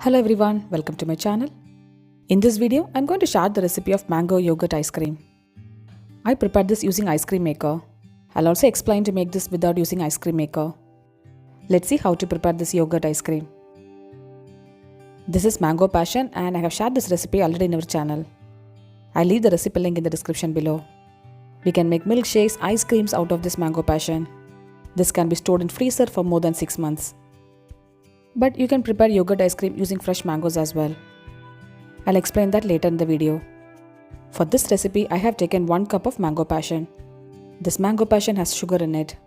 Hello everyone, welcome to my channel. In this video, I'm going to share the recipe of mango yogurt ice cream. I prepared this using ice cream maker. I'll also explain to make this without using ice cream maker. Let's see how to prepare this yogurt ice cream. This is mango passion and I have shared this recipe already in our channel. I'll leave the recipe link in the description below. We can make milkshakes, ice creams out of this mango passion. This can be stored in freezer for more than 6 months. But you can prepare yogurt ice cream using fresh mangoes as well. I'll explain that later in the video. For this recipe, I have taken 1 cup of mango passion. This mango passion has sugar in it.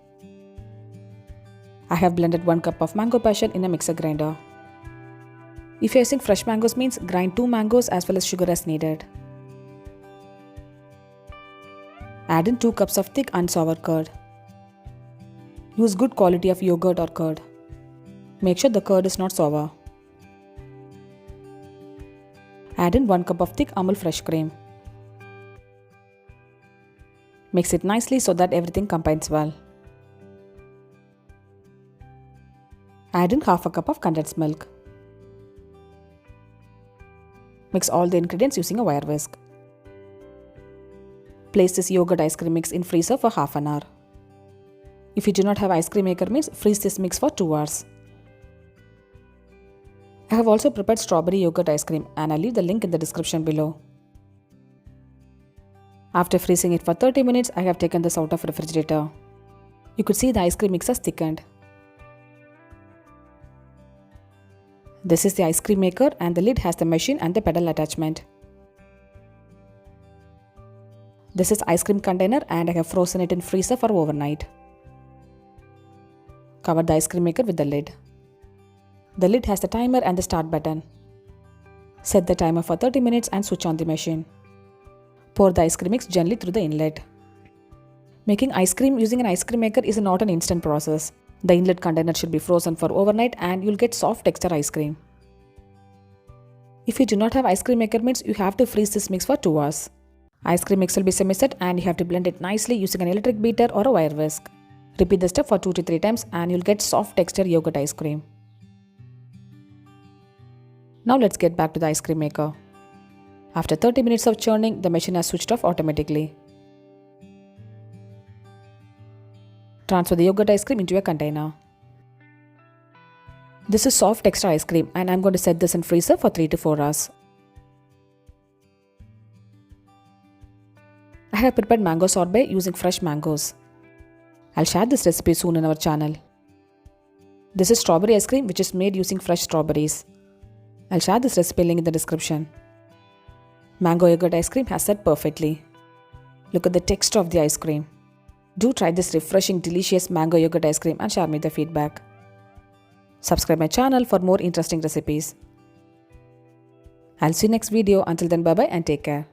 I have blended 1 cup of mango passion in a mixer grinder. If you're using fresh mangoes means grind 2 mangoes as well as sugar as needed. Add in 2 cups of thick unsour curd. Use good quality of yogurt or curd. Make sure the curd is not sour. Add in 1 cup of thick Amul fresh cream. Mix it nicely so that everything combines well. Add in half a cup of condensed milk. Mix all the ingredients using a wire whisk. Place this yogurt ice cream mix in freezer for half an hour. If you do not have ice cream maker means freeze this mix for 2 hours. I have also prepared strawberry yogurt ice cream and I'll leave the link in the description below. After freezing it for 30 minutes, I have taken this out of refrigerator. You could see the ice cream mix has thickened. This is the ice cream maker and the lid has the machine and the pedal attachment. This is ice cream container and I have frozen it in freezer for overnight. Cover the ice cream maker with the lid. The lid has the timer and the start button. Set the timer for 30 minutes and switch on the machine. Pour the ice cream mix gently through the inlet. Making ice cream using an ice cream maker is not an instant process. The inlet container should be frozen for overnight and you'll get soft texture ice cream. If you do not have ice cream maker means you have to freeze this mix for 2 hours. Ice cream mix will be semi-set and you have to blend it nicely using an electric beater or a wire whisk. Repeat the step for 2 to 3 times and you'll get soft texture yogurt ice cream. Now let's get back to the ice cream maker. After 30 minutes of churning, the machine has switched off automatically. Transfer the yogurt ice cream into a container. This is soft texture ice cream and I'm going to set this in freezer for 3 to 4 hours. I have prepared mango sorbet using fresh mangoes. I'll share this recipe soon in our channel. This is strawberry ice cream which is made using fresh strawberries. I'll share this recipe link in the description. Mango yogurt ice cream has set perfectly. Look at the texture of the ice cream. Do try this refreshing, delicious mango yogurt ice cream and share me the feedback. Subscribe my channel for more interesting recipes. I'll see you next video. Until then, bye bye and take care.